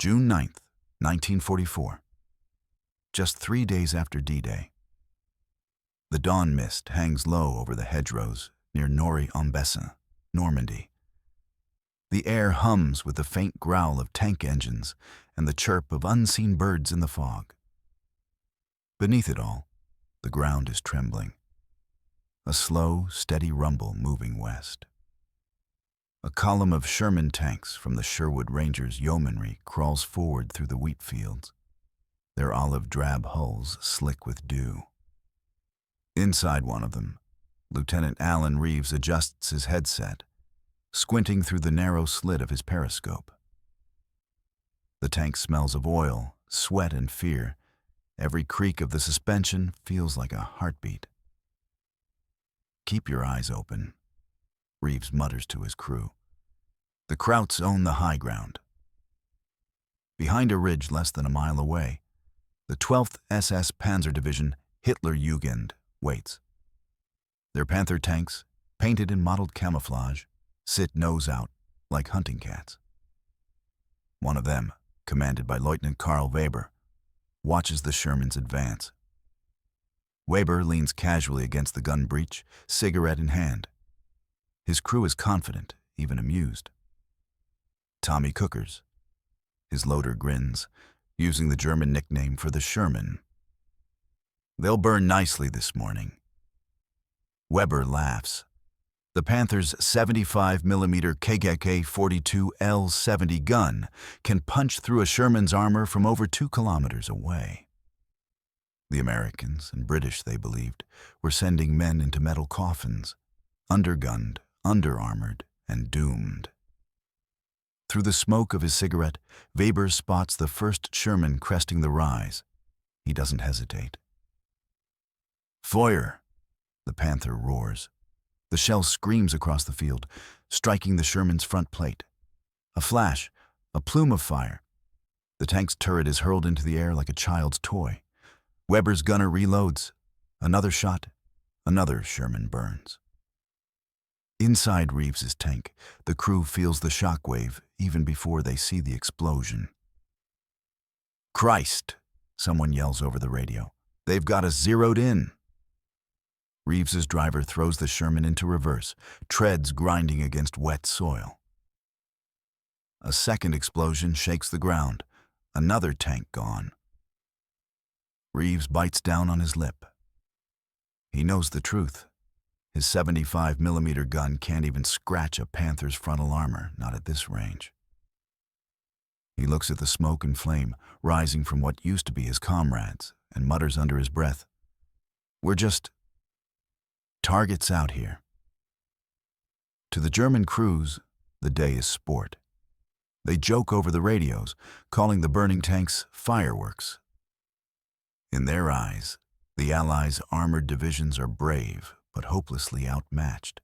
June 9th, 1944. Just 3 days after D-Day. The dawn mist hangs low over the hedgerows near Normandy, Normandy. The air hums with the faint growl of tank engines and the chirp of unseen birds in the fog. Beneath it all, the ground is trembling. A slow, steady rumble moving west. A column of Sherman tanks from the Sherwood Rangers Yeomanry crawls forward through the wheat fields, their olive-drab hulls slick with dew. Inside one of them, Lieutenant Alan Reeves adjusts his headset, squinting through the narrow slit of his periscope. The tank smells of oil, sweat, and fear. Every creak of the suspension feels like a heartbeat. "Keep your eyes open," Reeves mutters to his crew. The Krauts own the high ground. Behind a ridge less than a mile away, the 12th SS Panzer Division Hitlerjugend waits. Their Panther tanks, painted in mottled camouflage, sit nose out like hunting cats. One of them, commanded by Lieutenant Karl Weber, watches the Shermans advance. Weber leans casually against the gun breech, cigarette in hand. His crew is confident, even amused. Tommy Cookers. His loader grins, using the German nickname for the Sherman. "They'll burn nicely this morning." Weber laughs. The Panther's 75mm KKK 42 L70 gun can punch through a Sherman's armor from over 2 kilometers away. The Americans and British, they believed, were sending men into metal coffins, undergunned, under-armored, and doomed. Through the smoke of his cigarette, Weber spots the first Sherman cresting the rise. He doesn't hesitate. "Feuer!" the Panther roars. The shell screams across the field, striking the Sherman's front plate. A flash, a plume of fire. The tank's turret is hurled into the air like a child's toy. Weber's gunner reloads. Another shot. Another Sherman burns. Inside Reeves's tank, the crew feels the shockwave even before they see the explosion. "Christ!" someone yells over the radio. "They've got us zeroed in." Reeves's driver throws the Sherman into reverse, treads grinding against wet soil. A second explosion shakes the ground. Another tank gone. Reeves bites down on his lip. He knows the truth. His 75mm gun can't even scratch a Panther's frontal armor, not at this range. He looks at the smoke and flame rising from what used to be his comrades and mutters under his breath, "We're just targets out here." To the German crews, the day is sport. They joke over the radios, calling the burning tanks fireworks. In their eyes, the Allies' armored divisions are brave, but hopelessly outmatched.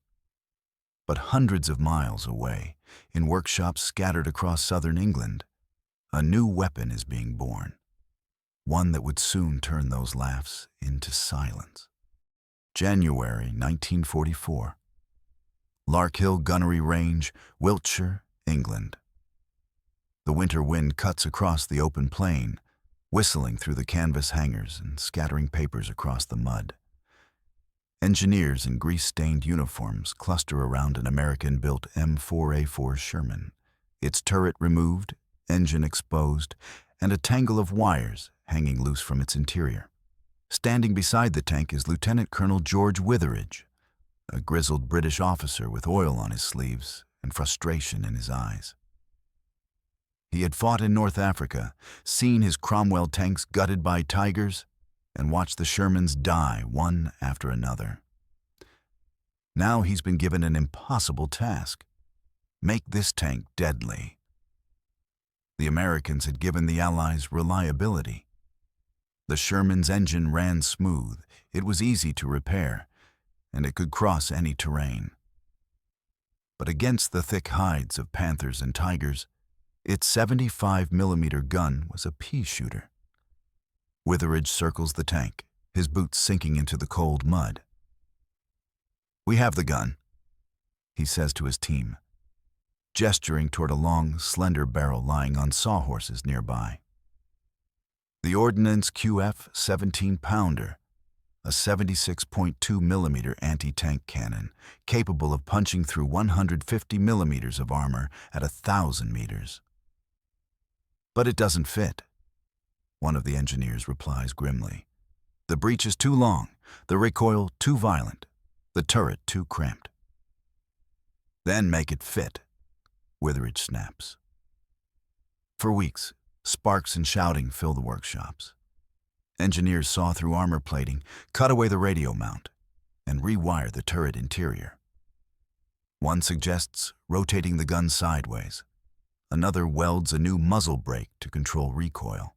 But hundreds of miles away, in workshops scattered across southern England, a new weapon is being born, one that would soon turn those laughs into silence. January 1944. Larkhill Gunnery Range, Wiltshire, England. The winter wind cuts across the open plain, whistling through the canvas hangars and scattering papers across the mud. Engineers in grease-stained uniforms cluster around an American-built M4 Sherman, its turret removed, engine exposed, and a tangle of wires hanging loose from its interior. Standing beside the tank is Lieutenant Colonel George Witheridge, a grizzled British officer with oil on his sleeves and frustration in his eyes. He had fought in North Africa, seen his Cromwell tanks gutted by Tigers, and watched the Shermans die one after another. Now he's been given an impossible task: make this tank deadly. The Americans had given the Allies reliability. The Sherman's engine ran smooth, it was easy to repair, and it could cross any terrain. But against the thick hides of Panthers and Tigers, its 75mm gun was a pea shooter. Witheridge circles the tank, his boots sinking into the cold mud. "We have the gun," he says to his team. gesturing toward a long, slender barrel lying on sawhorses nearby. The Ordnance QF 17-pounder, a 76.2 millimeter anti-tank cannon capable of punching through 150 millimeters of armor at 1,000 meters. But it doesn't fit, one of the engineers replies grimly. The breech is too long, the recoil too violent, the turret too cramped. Then make it fit, Witheridge snaps. For weeks, sparks and shouting fill the workshops. Engineers saw through armor plating, cut away the radio mount, and rewire the turret interior. One suggests rotating the gun sideways. Another welds a new muzzle brake to control recoil.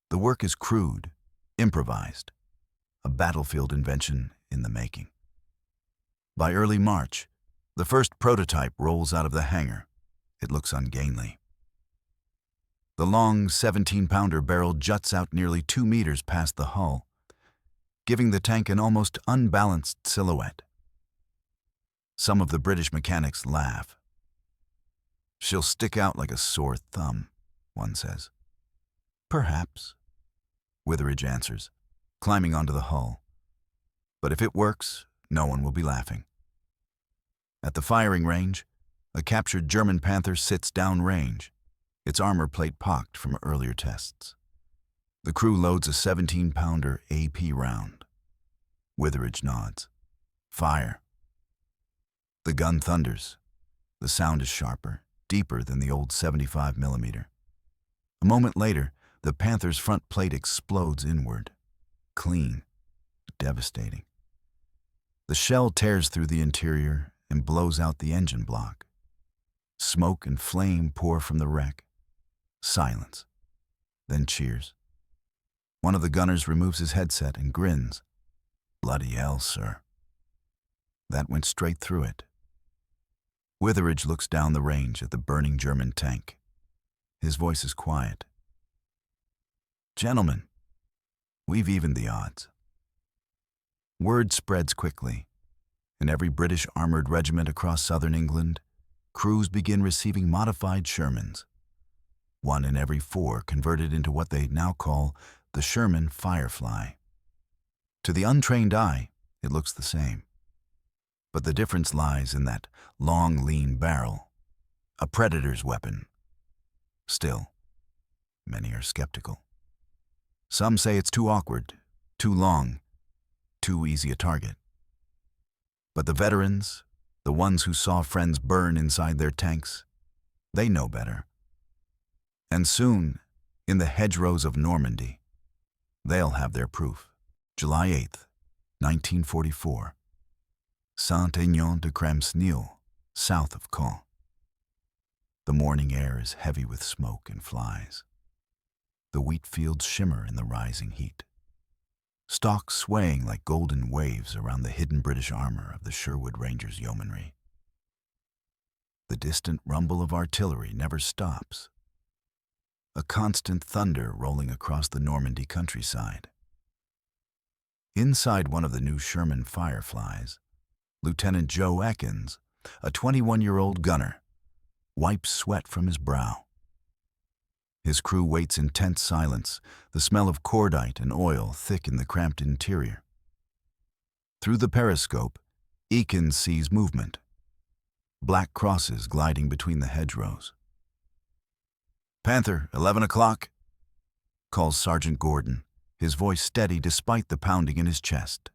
The work is crude, improvised, a battlefield invention in the making. By early March, the first prototype rolls out of the hangar. It looks ungainly. The long 17-pounder barrel juts out nearly 2 meters past the hull, giving the tank an almost unbalanced silhouette. Some of the British mechanics laugh. "She'll stick out like a sore thumb," one says. "Perhaps," Witheridge answers, climbing onto the hull. "But if it works, no one will be laughing." At the firing range, a captured German Panther sits downrange, its armor plate pocked from earlier tests. The crew loads a 17-pounder AP round. Witheridge nods. Fire. The gun thunders. The sound is sharper, deeper than the old 75 millimeter. A moment later, the Panther's front plate explodes inward. Clean. Devastating. The shell tears through the interior and blows out the engine block. Smoke and flame pour from the wreck. Silence. Then cheers. One of the gunners removes his headset and grins. "Bloody hell, sir." That went straight through it. Witheridge looks down the range at the burning German tank. His voice is quiet. "Gentlemen, we've evened the odds." Word spreads quickly. In every British armored regiment across southern England, crews begin receiving modified Shermans. 1 in every 4 converted into what they now call the Sherman Firefly. To the untrained eye, it looks the same. But the difference lies in that long, lean barrel, a predator's weapon. Still, many are skeptical. Some say it's too awkward, too long, too easy a target. But the veterans, the ones who saw friends burn inside their tanks, they know better. And soon, in the hedgerows of Normandy, they'll have their proof. July 8th, 1944. Saint-Aignan-de-Crampsnil, south of Caen. The morning air is heavy with smoke and flies. The wheat fields shimmer in the rising heat. Stalks swaying like golden waves around the hidden British armor of the Sherwood Rangers yeomanry. The distant rumble of artillery never stops. A constant thunder rolling across the Normandy countryside. Inside one of the new Sherman Fireflies, Lieutenant Joe Ekins, a 21-year-old gunner, wipes sweat from his brow. His crew waits in tense silence, the smell of cordite and oil thick in the cramped interior. Through the periscope, Ekins sees movement. Black crosses gliding between the hedgerows. "Panther, 11 o'clock," calls Sergeant Gordon, his voice steady despite the pounding in his chest.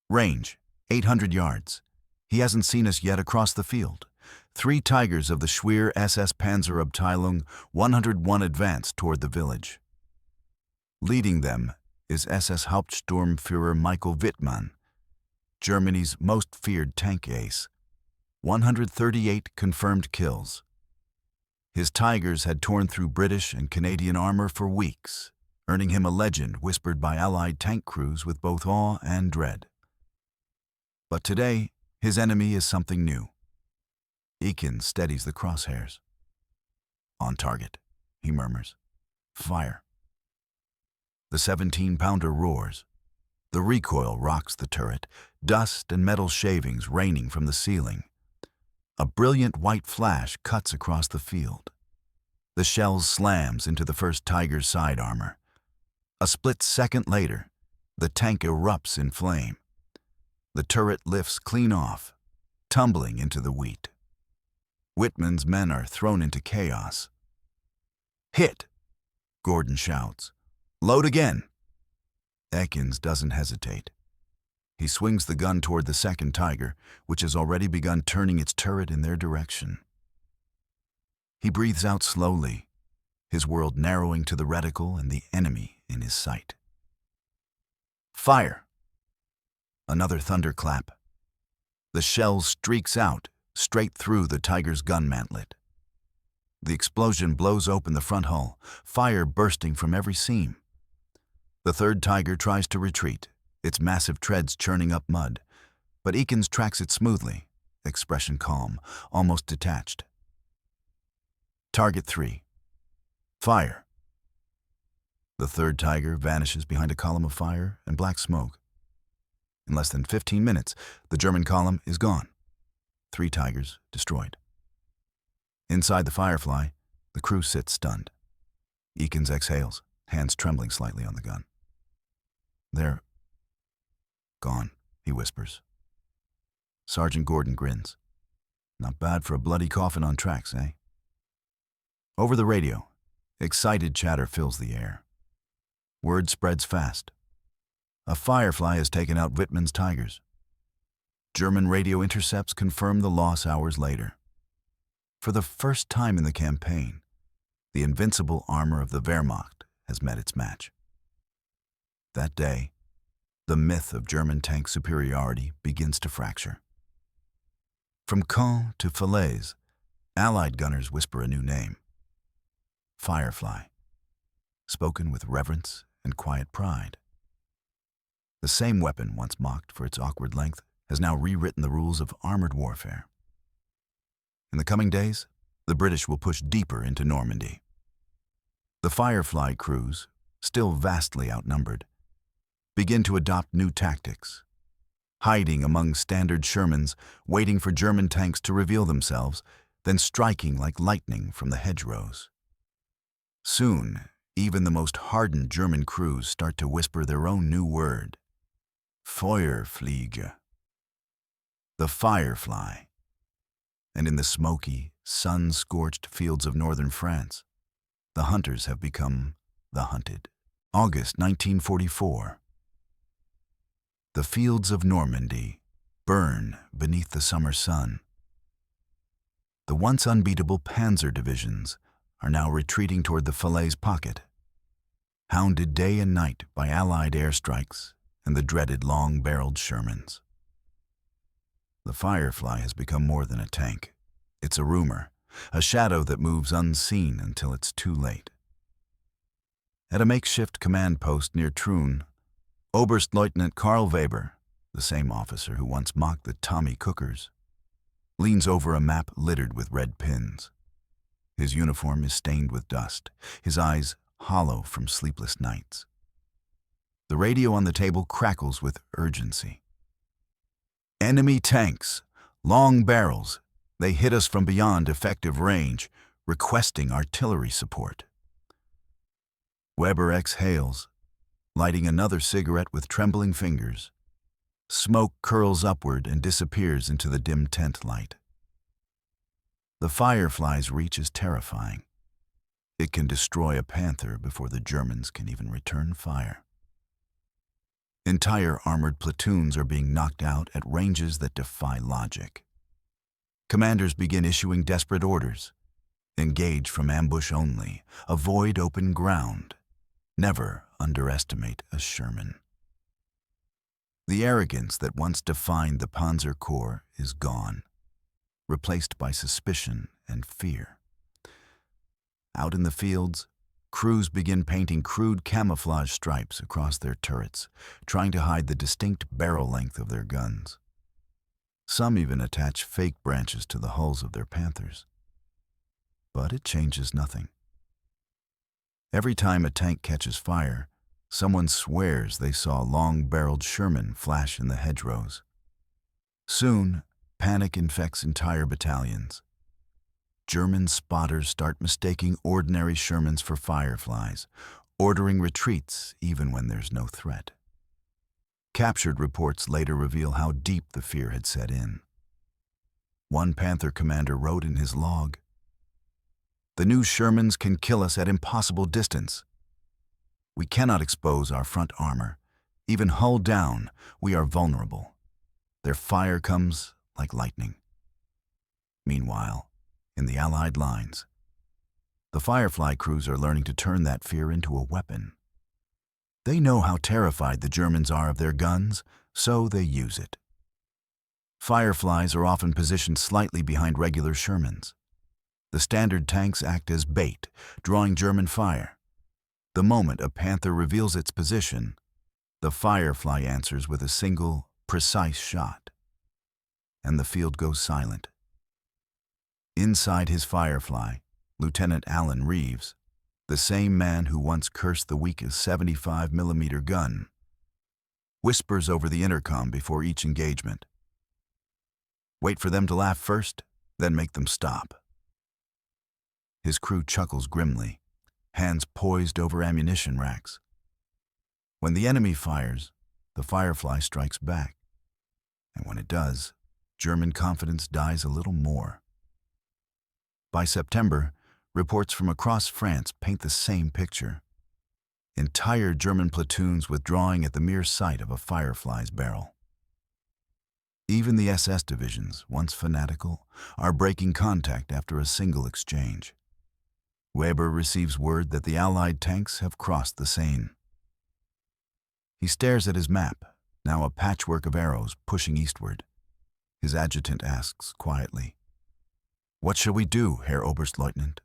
"Range, 800 yards. He hasn't seen us yet across the field. 3 Tigers of the Schwer SS Panzerabteilung 101 advance toward the village. Leading them is SS Hauptsturmführer Michael Wittmann, Germany's most feared tank ace. 138 confirmed kills. His Tigers had torn through British and Canadian armor for weeks, earning him a legend whispered by Allied tank crews with both awe and dread. But today, his enemy is something new. Ekins steadies the crosshairs. "On target," he murmurs. "Fire." The 17-pounder roars. The recoil rocks the turret, dust and metal shavings raining from the ceiling. A brilliant white flash cuts across the field. The shell slams into the first Tiger's side armor. A split second later, the tank erupts in flame. The turret lifts clean off, tumbling into the wheat. Whitman's men are thrown into chaos. "Hit!" Gordon shouts. "Load again!" Ekins doesn't hesitate. He swings the gun toward the second Tiger, which has already begun turning its turret in their direction. He breathes out slowly, his world narrowing to the reticle and the enemy in his sight. Fire! Another thunderclap. The shell streaks out, straight through the Tiger's gun mantlet. The explosion blows open the front hull, fire bursting from every seam. The third Tiger tries to retreat, its massive treads churning up mud, but Ekins tracks it smoothly, expression calm, almost detached. Target 3. Fire. The third Tiger vanishes behind a column of fire and black smoke. In less than 15 minutes, the German column is gone. 3 Tigers destroyed. Inside the Firefly, the crew sits stunned. Ekins exhales, hands trembling slightly on the gun. "They're gone," he whispers. Sergeant Gordon grins. "Not bad for a bloody Coffin-On-Tracks, eh?" Over the radio, excited chatter fills the air. Word spreads fast. A Firefly has taken out Wittmann's Tigers. German radio intercepts confirm the loss hours later. For the first time in the campaign, the invincible armor of the Wehrmacht has met its match. That day, the myth of German tank superiority begins to fracture. From Caen to Falaise, Allied gunners whisper a new name: Firefly, spoken with reverence and quiet pride. The same weapon once mocked for its awkward length has now rewritten the rules of armored warfare. In the coming days, the British will push deeper into Normandy. The Firefly crews, still vastly outnumbered, begin to adopt new tactics, hiding among standard Shermans, waiting for German tanks to reveal themselves, then striking like lightning from the hedgerows. Soon, even the most hardened German crews start to whisper their own new word: Feuerfliege, the Firefly. And in the smoky, sun-scorched fields of northern France, the hunters have become the hunted. August 1944. The fields of Normandy burn beneath the summer sun. The once unbeatable panzer divisions are now retreating toward the Falaise pocket, hounded day and night by Allied airstrikes and the dreaded long-barreled Shermans. The Firefly has become more than a tank. It's a rumor, a shadow that moves unseen until it's too late. At a makeshift command post near Troon, Oberstleutnant Karl Weber, the same officer who once mocked the Tommy Cookers, leans over a map littered with red pins. His uniform is stained with dust, his eyes hollow from sleepless nights. The radio on the table crackles with urgency. "Enemy tanks, long barrels. They hit us from beyond effective range, requesting artillery support." Weber exhales, lighting another cigarette with trembling fingers. Smoke curls upward and disappears into the dim tent light. The Firefly's reach is terrifying. It can destroy a Panther before the Germans can even return fire. Entire armored platoons are being knocked out at ranges that defy logic. Commanders begin issuing desperate orders. Engage from ambush only. Avoid open ground. Never underestimate a Sherman. The arrogance that once defined the Panzer Corps is gone, replaced by suspicion and fear. Out in the fields, crews begin painting crude camouflage stripes across their turrets, trying to hide the distinct barrel length of their guns. Some even attach fake branches to the hulls of their Panthers. But it changes nothing. Every time a tank catches fire, someone swears they saw a long-barreled Sherman flash in the hedgerows. Soon, Panic infects entire battalions. German spotters start mistaking ordinary Shermans for Fireflies, ordering retreats even when there's no threat. Captured reports later reveal how deep the fear had set in. One Panther commander wrote in his log, "The new Shermans can kill us at impossible distance. We cannot expose our front armor. Even hull down, we are vulnerable. Their fire comes like lightning." Meanwhile, in the Allied lines, the Firefly crews are learning to turn that fear into a weapon. They know how terrified the Germans are of their guns, so they use it. Fireflies are often positioned slightly behind regular Shermans. The standard tanks act as bait, drawing German fire. The moment a Panther reveals its position, the Firefly answers with a single, precise shot, and the field goes silent. Inside his Firefly, Lieutenant Alan Reeves, the same man who once cursed the weakest 75mm gun, whispers over the intercom before each engagement. Wait for them to laugh first, then make them stop. His crew chuckles grimly, hands poised over ammunition racks. When the enemy fires, the Firefly strikes back. And when it does, German confidence dies a little more. By September, reports from across France paint the same picture. Entire German platoons withdrawing at the mere sight of a Firefly's barrel. Even the SS divisions, once fanatical, are breaking contact after a single exchange. Weber receives word that the Allied tanks have crossed the Seine. He stares at his map, now a patchwork of arrows pushing eastward. His adjutant asks quietly, "What shall we do, Herr Oberstleutnant?"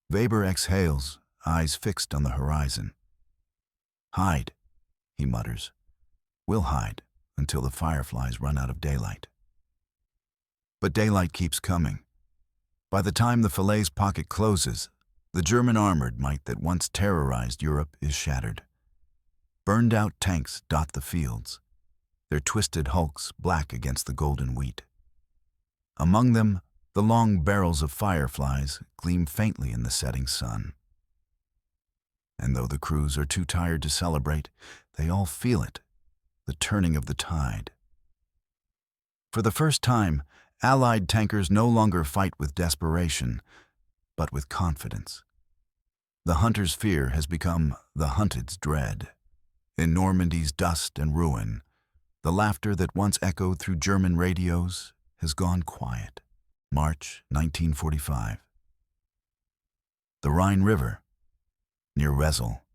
Weber exhales, eyes fixed on the horizon. "Hide," he mutters. "We'll hide until the Fireflies run out of daylight." But daylight keeps coming. By the time the Falaise pocket closes, the German armored might that once terrorized Europe is shattered. Burned-out tanks dot the fields, their twisted hulks black against the golden wheat. Among them, the long barrels of Fireflies gleam faintly in the setting sun. And though the crews are too tired to celebrate, they all feel it, the turning of the tide. For the first time, Allied tankers no longer fight with desperation, but with confidence. The hunter's fear has become the hunted's dread. In Normandy's dust and ruin, the laughter that once echoed through German radios has gone quiet. March 1945. The Rhine River, near Wesel.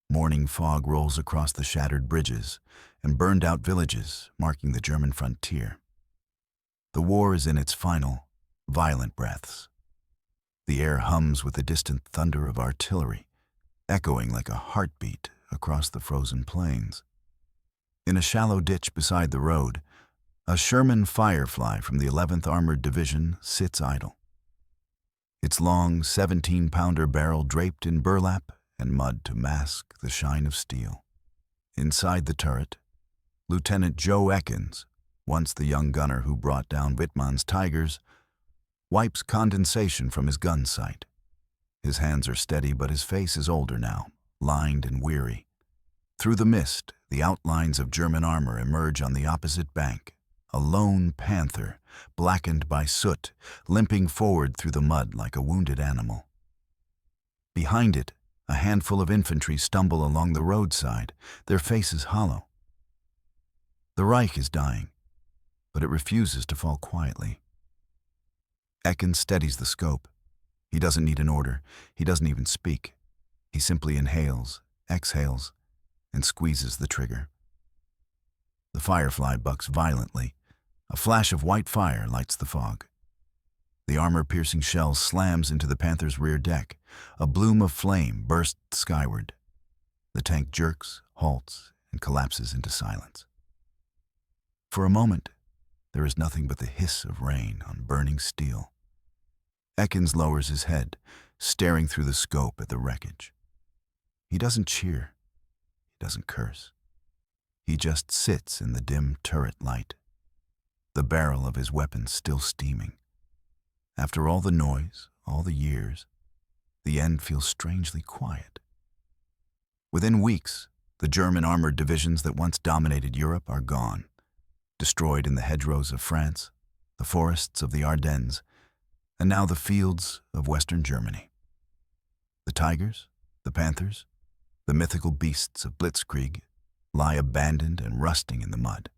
Morning fog rolls across the shattered bridges and burned-out villages marking the German frontier. The war is in its final, violent breaths. The air hums with the distant thunder of artillery, echoing like a heartbeat across the frozen plains. In a shallow ditch beside the road, a Sherman Firefly from the 11th Armored Division sits idle. Its long 17-pounder barrel draped in burlap and mud to mask the shine of steel. Inside the turret, Lieutenant Joe Ekins, once the young gunner who brought down Wittmann's Tigers, wipes condensation from his gun sight. His hands are steady, but his face is older now, lined and weary. Through the mist, the outlines of German armor emerge on the opposite bank. A lone panther, blackened by soot, limping forward through the mud like a wounded animal. Behind it, a handful of infantry stumble along the roadside, their faces hollow. The Reich is dying, but it refuses to fall quietly. Ekins steadies the scope. He doesn't need an order. He doesn't even speak. He simply inhales, exhales, and squeezes the trigger. The Firefly bucks violently. A flash of white fire lights the fog. The armor-piercing shell slams into the Panther's rear deck. A bloom of flame bursts skyward. The tank jerks, halts, and collapses into silence. For a moment, there is nothing but the hiss of rain on burning steel. Ekins lowers his head, staring through the scope at the wreckage. He doesn't cheer. He doesn't curse. He just sits in the dim turret light. the barrel of his weapon still steaming. After all the noise, all the years, the end feels strangely quiet. Within weeks, the German armored divisions that once dominated Europe are gone, destroyed in the hedgerows of France, the forests of the Ardennes, and now the fields of Western Germany. The Tigers, the Panthers, the mythical beasts of Blitzkrieg lie abandoned and rusting in the mud.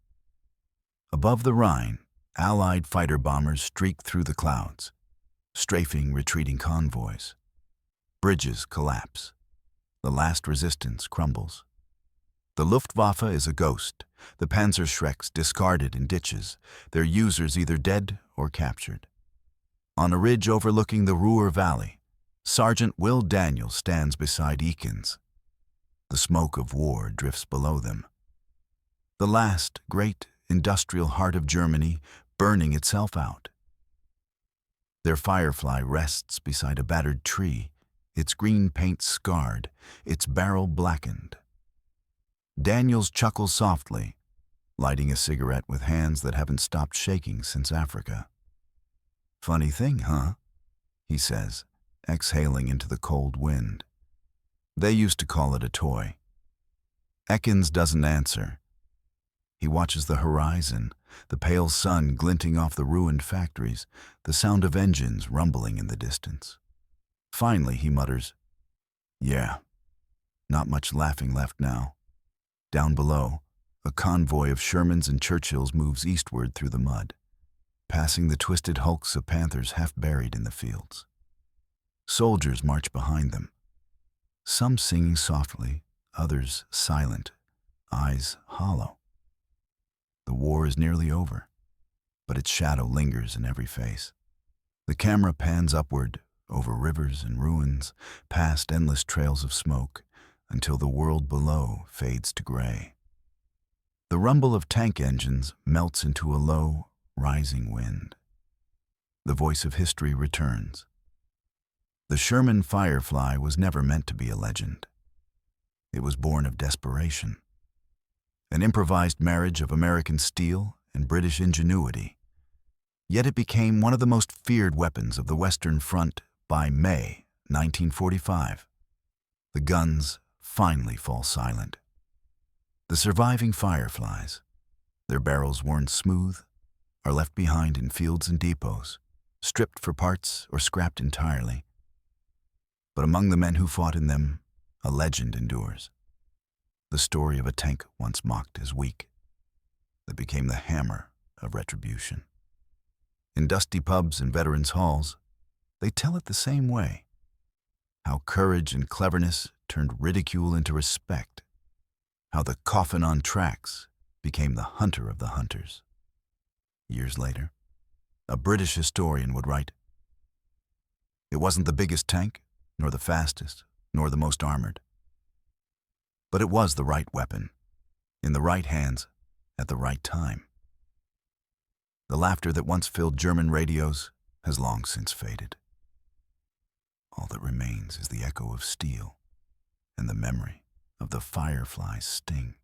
Above the Rhine, Allied fighter bombers streak through the clouds, strafing retreating convoys. Bridges collapse. The last resistance crumbles. The Luftwaffe is a ghost, the Panzerschrecks discarded in ditches, their users either dead or captured. On a ridge overlooking the Ruhr Valley, Sergeant Will Daniels stands beside Eakins. The smoke of war drifts below them. The last great industrial heart of Germany burning itself out. Their Firefly rests beside a battered tree, its green paint scarred, its barrel blackened. Daniels chuckles softly, lighting a cigarette with hands that haven't stopped shaking since Africa. "Funny thing, huh?" he says, exhaling into the cold wind. They used to call it a toy. Ekins doesn't answer. He watches the horizon, the pale sun glinting off the ruined factories, the sound of engines rumbling in the distance. Finally, he mutters, "Yeah, not much laughing left now." Down below, a convoy of Shermans and Churchills moves eastward through the mud, passing the twisted hulks of Panthers half buried in the fields. Soldiers march behind them, some singing softly, others silent, eyes hollow. The war is nearly over, but its shadow lingers in every face. The camera pans upward, over rivers and ruins, past endless trails of smoke, until the world below fades to gray. The rumble of tank engines melts into a low, rising wind. The voice of history returns. The Sherman Firefly was never meant to be a legend. It was born of desperation, an improvised marriage of American steel and British ingenuity. Yet it became one of the most feared weapons of the Western Front by May 1945. The guns finally fall silent. The surviving Fireflies, their barrels worn smooth, are left behind in fields and depots, stripped for parts or scrapped entirely. But among the men who fought in them, a legend endures. The story of a tank once mocked as weak, that became the hammer of retribution. In dusty pubs and veterans' halls, they tell it the same way. How courage and cleverness turned ridicule into respect. How the Coffin-On-Tracks became the hunter of the hunters. Years later, a British historian would write, "It wasn't the biggest tank, nor the fastest, nor the most armored. But it was the right weapon, in the right hands, at the right time." The laughter that once filled German radios has long since faded. All that remains is the echo of steel and the memory of the Firefly's sting.